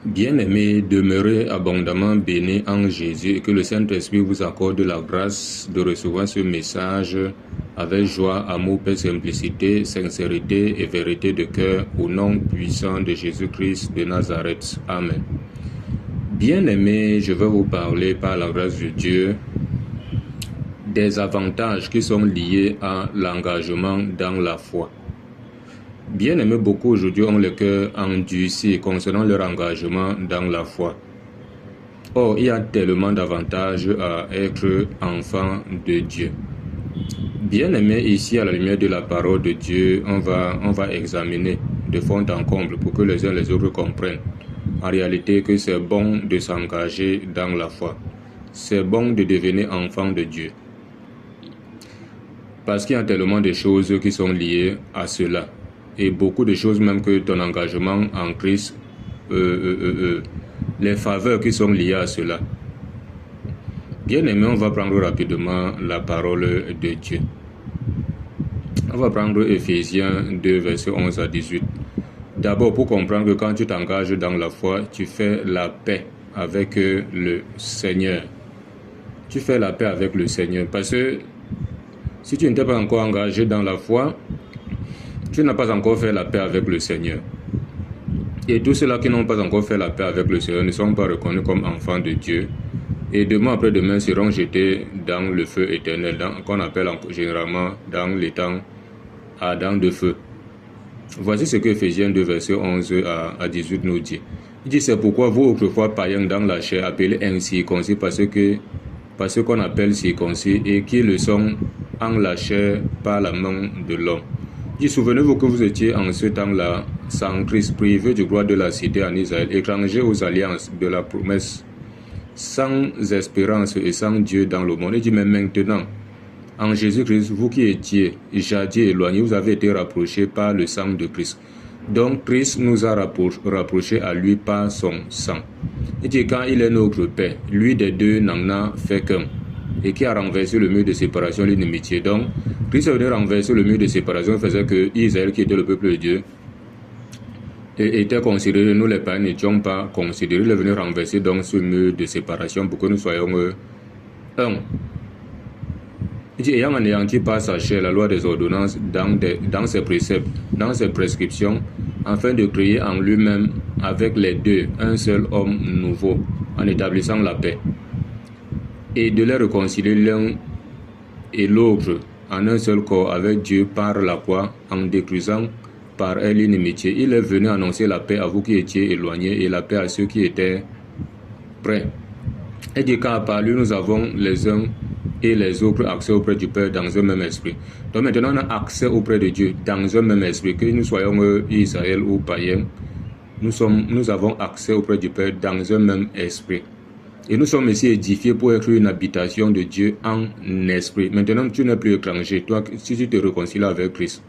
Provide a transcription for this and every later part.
Bien-aimés, demeurez abondamment bénis en Jésus et que le Saint-Esprit vous accorde la grâce de recevoir ce message avec joie, amour, paix, simplicité, sincérité et vérité de cœur au nom puissant de Jésus-Christ de Nazareth. Amen. Bien-aimés, je vais vous parler par la grâce de Dieu des avantages qui sont liés à l'engagement dans la foi. Bien-aimés, beaucoup aujourd'hui ont le cœur endurci concernant leur engagement dans la foi. Or, il y a tellement d'avantages à être enfant de Dieu. Bien-aimés, ici à la lumière de la parole de Dieu, on va examiner de fond en comble pour que les uns les autres comprennent en réalité que c'est bon de s'engager dans la foi. C'est bon de devenir enfant de Dieu. Parce qu'il y a tellement de choses qui sont liées à cela. Et beaucoup de choses même que ton engagement en Christ, les faveurs qui sont liées à cela. Bien aimé, on va prendre rapidement la parole de Dieu. On va prendre Ephésiens 2, versets 11 à 18. D'abord, pour comprendre que quand tu t'engages dans la foi, tu fais la paix avec le Seigneur. Tu fais la paix avec le Seigneur. Parce que si tu n'étais pas encore engagé dans la foi, tu n'as pas encore fait la paix avec le Seigneur. Et tous ceux-là qui n'ont pas encore fait la paix avec le Seigneur ne sont pas reconnus comme enfants de Dieu. Et demain après demain seront jetés dans le feu éternel, qu'on appelle généralement dans les temps ardents de feu. Voici ce que Ephésiens 2, verset 11 à 18 nous dit. Il dit, c'est pourquoi vous autrefois païens dans la chair, appelés incirconcis parce qu'on appelle circoncis et qui le sont en la chair par la main de l'homme. Il dit, souvenez-vous que vous étiez en ce temps-là sans Christ, privés du droit de la cité en Israël, étrangers aux alliances de la promesse, sans espérance et sans Dieu dans le monde. Il dit, mais maintenant, en Jésus-Christ, vous qui étiez jadis éloignés, vous avez été rapprochés par le sang de Christ. Donc, Christ nous a rapprochés à lui par son sang. Il dit, quand il est notre Père, lui des deux n'en a fait qu'un, et qui a renversé le mur de séparation, l'inimitié. Donc, Christ est venu renverser le mur de séparation, faisait que Israël, qui était le peuple de Dieu, était considéré, nous les païens n'étions pas considérés. Il est venu renverser donc ce mur de séparation pour que nous soyons un. Il dit, ayant anéanti par sa chair la loi des ordonnances dans ses préceptes, dans ses prescriptions, afin de créer en lui-même avec les deux un seul homme nouveau, en établissant la paix, et de les réconcilier l'un et l'autre en un seul corps avec Dieu par la croix, en détruisant par elle l'inimitié. Il est venu annoncer la paix à vous qui étiez éloignés et la paix à ceux qui étaient près. Et dit, car par lui nous avons les uns et les autres accès auprès du Père dans un même esprit. Donc maintenant on a accès auprès de Dieu dans un même esprit, que nous soyons Israël ou païens, nous avons accès auprès du Père dans un même esprit. Et nous sommes ici édifiés pour être une habitation de Dieu en esprit. Maintenant tu n'es plus étranger, toi si tu te réconcilies avec Christ.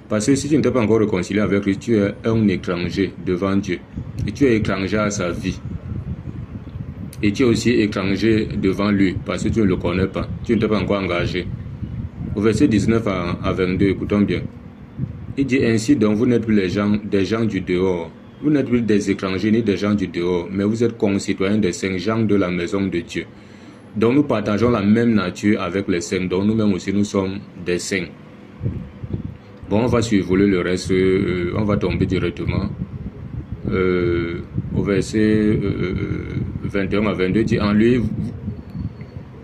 Parce que si tu ne t'es pas encore réconcilié avec Christ, tu es un étranger devant Dieu. Et tu es étranger à sa vie. Et tu es aussi étranger devant lui, parce que tu ne le connais pas. Tu ne t'es pas encore engagé. Au verset 19 à 22, écoutons bien. Il dit ainsi, donc vous n'êtes plus des gens du dehors. Vous n'êtes plus des étrangers ni des gens du dehors, mais vous êtes concitoyens des saints, gens de la maison de Dieu. Donc nous partageons la même nature avec les saints, donc nous-mêmes aussi nous sommes des saints. Bon, on va survoler le reste, on va tomber directement au verset 21 à 22, dit en lui,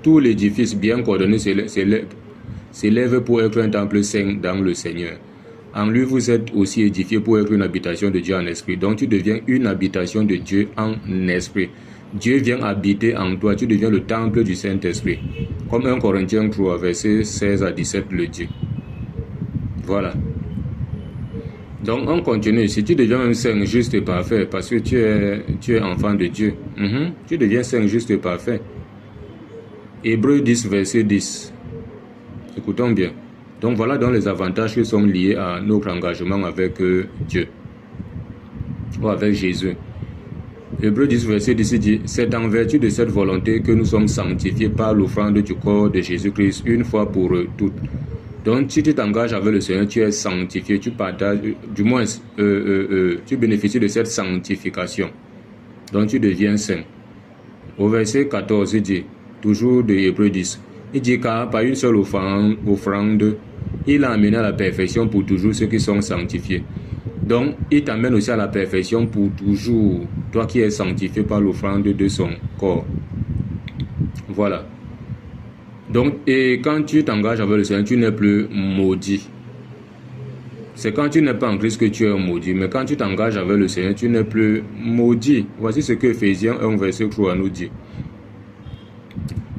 tout l'édifice bien coordonné s'élève pour être un temple saint dans le Seigneur. En lui, vous êtes aussi édifiés pour être une habitation de Dieu en esprit. Donc tu deviens une habitation de Dieu en esprit. Dieu vient habiter en toi, tu deviens le temple du Saint-Esprit. Comme 1 Corinthiens 3, verset 16 à 17 le dit. Voilà. Donc on continue. Si tu deviens même saint, juste et parfait, parce que tu es enfant de Dieu, tu deviens saint, juste et parfait. Hébreux 10, verset 10. Écoutons bien. Donc voilà donc les avantages qui sont liés à notre engagement avec Dieu, ou avec Jésus. Hébreux 10, verset 10 dit, c'est en vertu de cette volonté que nous sommes sanctifiés par l'offrande du corps de Jésus-Christ une fois pour toutes. Donc, si tu t'engages avec le Seigneur, tu es sanctifié, tu partages, du moins, tu bénéficies de cette sanctification. Donc tu deviens saint. Au verset 14, il dit, toujours de Hébreux 10, il dit car par une seule offrande, il a amené à la perfection pour toujours ceux qui sont sanctifiés. Donc, il t'amène aussi à la perfection pour toujours, toi qui es sanctifié par l'offrande de son corps. Voilà. Donc, et quand tu t'engages avec le Seigneur, tu n'es plus maudit. C'est quand tu n'es pas en Christ que tu es maudit. Mais quand tu t'engages avec le Seigneur, tu n'es plus maudit. Voici ce que Ephésiens 1, verset 3 nous dit.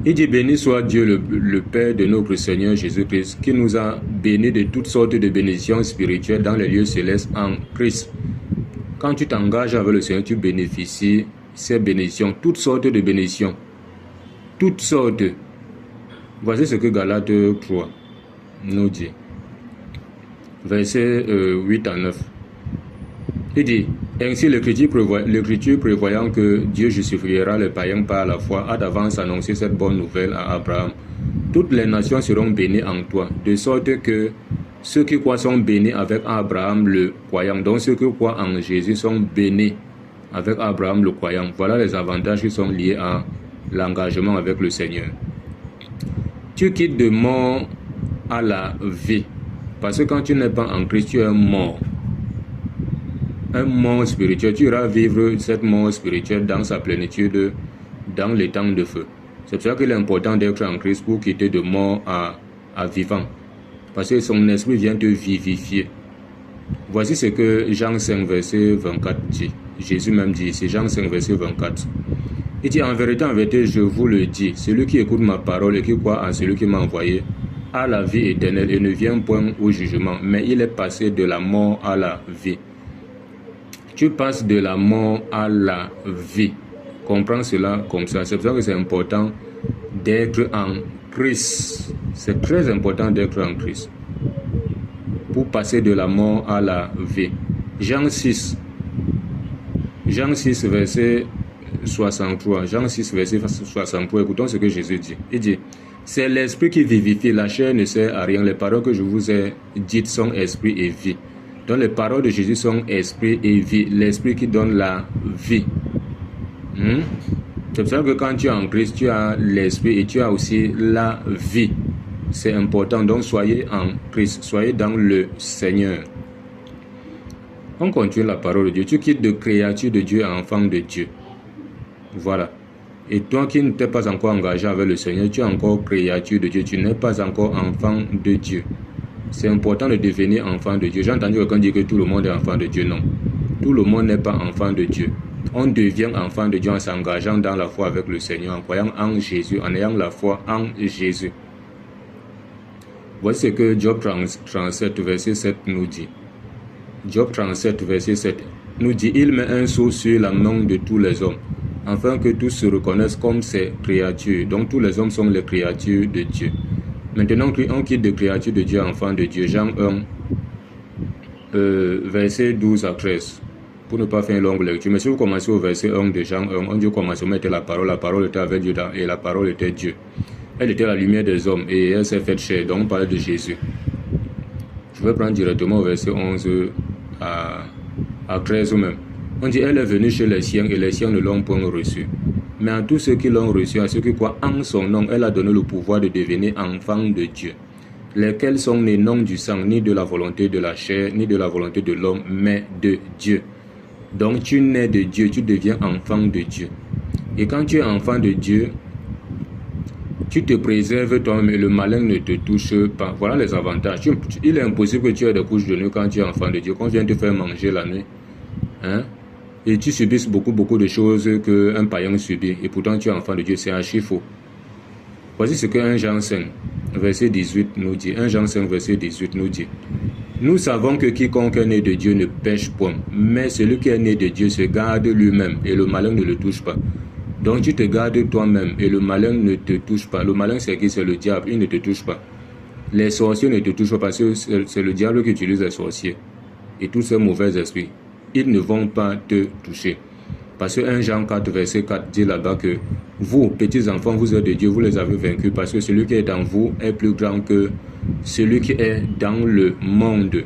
Il dit, béni soit Dieu le Père de notre Seigneur Jésus-Christ, qui nous a bénis de toutes sortes de bénédictions spirituelles dans les lieux célestes en Christ. Quand tu t'engages avec le Seigneur, tu bénéficies ces bénédictions, toutes sortes de bénédictions. Toutes sortes. Voici ce que Galates 3 nous dit. Verset 8 à 9. Il dit, ainsi l'Écriture prévoyant que Dieu justifiera les païens par la foi, a d'avance annoncé cette bonne nouvelle à Abraham. Toutes les nations seront bénies en toi, de sorte que ceux qui croient sont bénis avec Abraham le croyant. Donc ceux qui croient en Jésus sont bénis avec Abraham le croyant. Voilà les avantages qui sont liés à l'engagement avec le Seigneur. Tu quittes de mort à la vie. Parce que quand tu n'es pas en Christ, tu es mort. Un mort spirituel. Tu iras vivre cette mort spirituelle dans sa plénitude, dans les temps de feu. C'est pour ça qu'il est important d'être en Christ pour quitter de mort à vivant. Parce que son esprit vient te vivifier. Voici ce que Jean 5, verset 24 dit. Jésus même dit, c'est Jean 5, verset 24. Il dit, en vérité, je vous le dis, celui qui écoute ma parole et qui croit en celui qui m'a envoyé, a la vie éternelle et ne vient point au jugement, mais il est passé de la mort à la vie. Tu passes de la mort à la vie. Comprends cela comme ça. C'est pour ça que c'est important d'être en Christ. C'est très important d'être en Christ. Pour passer de la mort à la vie. Jean 6, verset 63. Jean 6, verset 63. Écoutons ce que Jésus dit. Il dit, c'est l'esprit qui vivifie, la chair ne sert à rien. Les paroles que je vous ai dites sont esprit et vie. Donc les paroles de Jésus sont esprit et vie. L'esprit qui donne la vie. C'est pour ça que quand tu es en Christ, tu as l'esprit et tu as aussi la vie. C'est important. Donc soyez en Christ. Soyez dans le Seigneur. On continue la parole de Dieu. Tu quittes de créature de Dieu à enfant de Dieu. Voilà. Et toi qui ne t'es pas encore engagé avec le Seigneur, tu es encore créature de Dieu. Tu n'es pas encore enfant de Dieu. C'est important de devenir enfant de Dieu. J'ai entendu quelqu'un dire que tout le monde est enfant de Dieu. Non. Tout le monde n'est pas enfant de Dieu. On devient enfant de Dieu en s'engageant dans la foi avec le Seigneur, en croyant en Jésus, en ayant la foi en Jésus. Voici ce que Job 37, verset 7 nous dit. Job 37, verset 7 nous dit, il met un sceau sur la main de tous les hommes, afin que tous se reconnaissent comme ses créatures. Donc tous les hommes sont les créatures de Dieu. Maintenant, on quitte de créatures de Dieu, enfants de Dieu. Jean 1, verset 12 à 13. Pour ne pas faire une longue lecture. Mais si vous commencez au verset 1 de Jean 1, on dit au commencement était la parole était avec Dieu et la parole était Dieu. Elle était la lumière des hommes et elle s'est faite chair. Donc on parle de Jésus. Je vais prendre directement au verset 11 à 13 ou même. On dit, elle est venue chez les siens et les siens ne l'ont point reçue. Mais à tous ceux qui l'ont reçue, à ceux qui croient en son nom, elle a donné le pouvoir de devenir enfants de Dieu. Lesquels sont nés non du sang, ni de la volonté de la chair, ni de la volonté de l'homme, mais de Dieu. Donc tu nais de Dieu, tu deviens enfant de Dieu. Et quand tu es enfant de Dieu, tu te préserves toi-même et le malin ne te touche pas. Voilà les avantages. Il est impossible que tu aies des couches de nuit quand tu es enfant de Dieu. Quand on vient te faire manger la nuit, et tu subisses beaucoup de choses qu'un païen subit. Et pourtant tu es enfant de Dieu, c'est archi faux. Voici ce que 1 Jean 5, verset 18 nous dit. 1 Jean 5, verset 18 nous dit. Nous savons que quiconque est né de Dieu ne pêche point. Mais celui qui est né de Dieu se garde lui-même et le malin ne le touche pas. Donc tu te gardes toi-même et le malin ne te touche pas. Le malin c'est qui? C'est le diable, il ne te touche pas. Les sorciers ne te touchent pas parce que c'est le diable qui utilise les sorciers. Et tous ces mauvais esprits, ils ne vont pas te toucher. Parce que 1 Jean 4, verset 4 dit là-bas que vous, petits enfants, vous êtes de Dieu, vous les avez vaincus parce que celui qui est dans vous est plus grand que celui qui est dans le monde.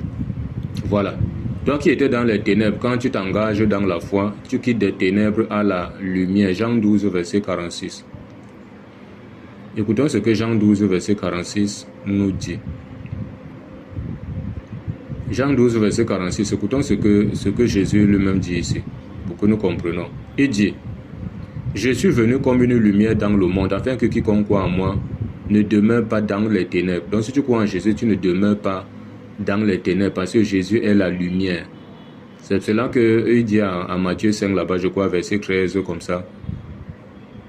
Voilà. Toi qui étais dans les ténèbres, quand tu t'engages dans la foi, tu quittes des ténèbres à la lumière. Jean 12, verset 46. Écoutons ce que Jean 12, verset 46 nous dit. Jean 12, verset 46, écoutons ce que Jésus lui-même dit ici, pour que nous comprenions. Il dit, « Je suis venu comme une lumière dans le monde, afin que quiconque croit en moi ne demeure pas dans les ténèbres. » Donc si tu crois en Jésus, tu ne demeures pas dans les ténèbres, parce que Jésus est la lumière. C'est cela qu'il dit à Matthieu 5, là-bas, je crois, verset 13, comme ça,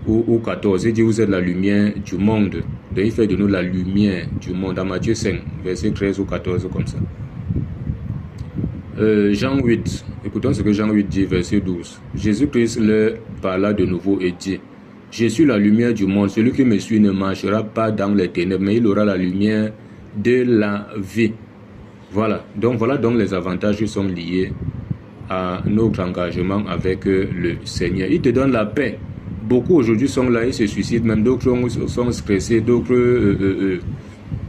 ou 14, il dit, vous êtes la lumière du monde. Donc il fait de nous la lumière du monde, à Matthieu 5, verset 13 ou 14, comme ça. Jean 8, écoutons ce que Jean 8 dit, verset 12. Jésus-Christ leur parla de nouveau et dit, « Je suis la lumière du monde, celui qui me suit ne marchera pas dans les ténèbres, mais il aura la lumière de la vie. » Voilà donc les avantages qui sont liés à notre engagement avec le Seigneur. Il te donne la paix. Beaucoup aujourd'hui sont là, ils se suicident, même d'autres sont stressés, d'autres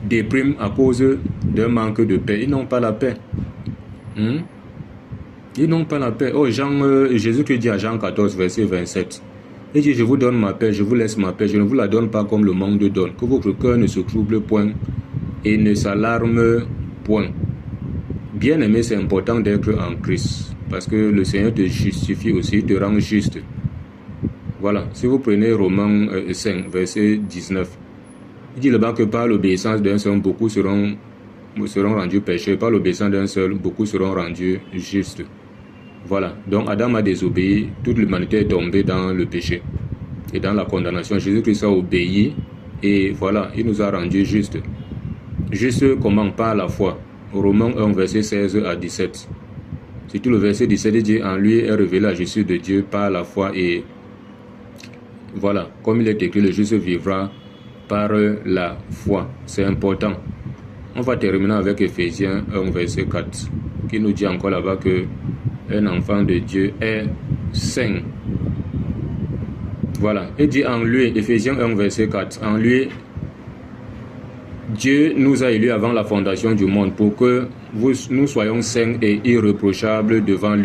dépriment à cause d'un manque de paix. Ils n'ont pas la paix. Ils n'ont pas la paix. Oh, Jésus qui dit à Jean 14, verset 27, il dit, « Je vous donne ma paix, je vous laisse ma paix, je ne vous la donne pas comme le monde donne. Que votre cœur ne se trouble point et ne s'alarme point. » Bien-aimé, c'est important d'être en Christ, parce que le Seigneur te justifie aussi, te rend juste. Voilà, si vous prenez Romains 5, verset 19, il dit là-bas que par l'obéissance d'un seul, beaucoup seront rendus pécheurs, par l'obéissance d'un seul, beaucoup seront rendus justes. Voilà, donc Adam a désobéi, toute l'humanité est tombée dans le péché et dans la condamnation. Jésus-Christ a obéi et voilà, il nous a rendus justes. Juste comment? Par la foi. Romains 1, verset 16 à 17. Surtout le verset 17, il dit, « En lui est révélée la justice de Dieu par la foi. » Et voilà, comme il est écrit, le juste vivra par la foi. C'est important. On va terminer avec Ephésiens 1, verset 4, qui nous dit encore là-bas que un enfant de Dieu est saint. Voilà, il dit en lui, Ephésiens 1, verset 4, en lui, Dieu nous a élus avant la fondation du monde pour que nous soyons saints et irréprochables devant lui.